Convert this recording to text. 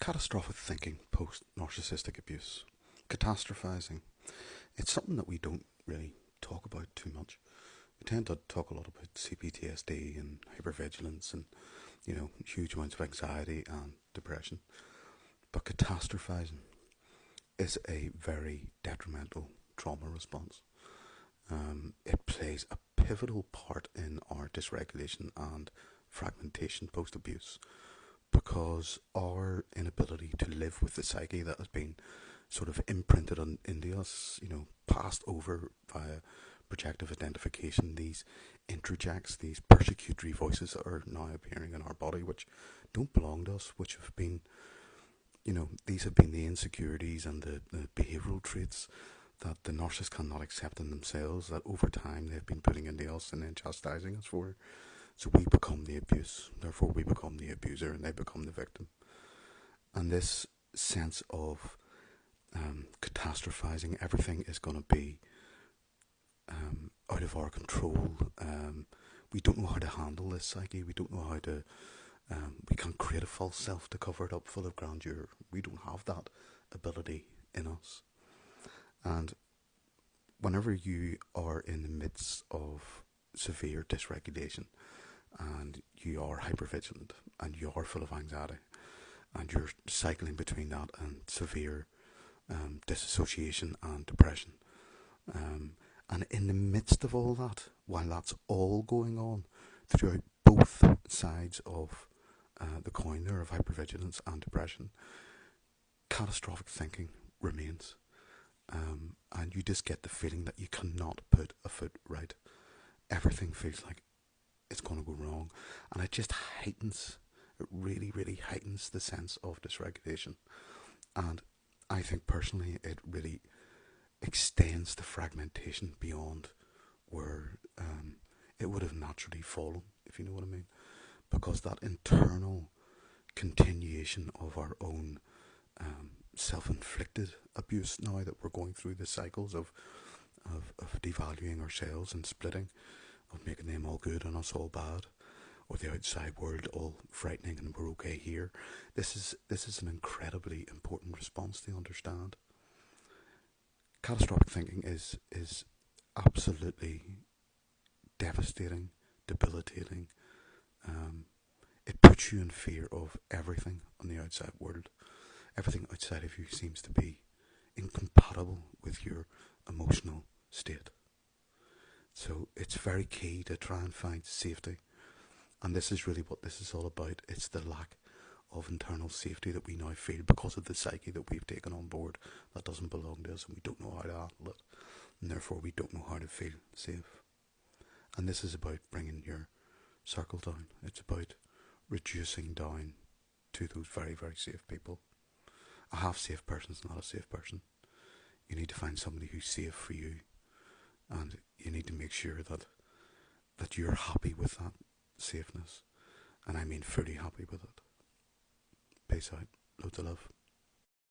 Catastrophic thinking post narcissistic abuse. Catastrophizing. It's something that we don't really talk about too much. We tend to talk a lot about CPTSD and hypervigilance and, huge amounts of anxiety and depression. But catastrophizing is a very detrimental trauma response. It plays a pivotal part in our dysregulation and fragmentation post abuse because our inability to live with the psyche that has been sort of imprinted into us, passed over via projective identification, these introjects, these persecutory voices that are now appearing in our body, which don't belong to us, which have been, these have been the insecurities and the behavioural traits that the narcissist cannot accept in themselves, that over time they've been putting into us and then chastising us for. So we become the abuse, therefore we become the abuser and they become the victim. And this sense of catastrophizing, everything is going to be out of our control. We don't know how to handle this psyche, we don't know how to, we can't create a false self to cover it up full of grandeur. We don't have that ability in us. And whenever you are in the midst of severe dysregulation, and you are hypervigilant, and you are full of anxiety, and you're cycling between that and severe disassociation and depression. And in the midst of all that, while that's all going on throughout both sides of the coin there of hypervigilance and depression, catastrophic thinking remains. And you just get the feeling that you cannot put a foot right. Everything feels like it's going to go wrong, and it just heightens, it really, really heightens the sense of dysregulation. And I think personally it really extends the fragmentation beyond where it would have naturally fallen, if you know what I mean, because that internal continuation of our own self-inflicted abuse, now that we're going through the cycles of devaluing ourselves and splitting, of making them all good and us all bad, or the outside world all frightening and we're okay here. This is an incredibly important response to understand. Catastrophic thinking is absolutely devastating, debilitating. It puts you in fear of everything on the outside world. Everything outside of you seems to be incompatible with your emotional state. So it's very key to try and find safety. And this is really what this is all about. It's the lack of internal safety that we now feel because of the psyche that we've taken on board that doesn't belong to us, and we don't know how to handle it. And therefore we don't know how to feel safe. And this is about bringing your circle down. It's about reducing down to those very, very safe people. A half safe person is not a safe person. You need to find somebody who's safe for you. And you need to make sure that you're happy with that safeness. And I mean fully happy with it. Peace out. Loads of love.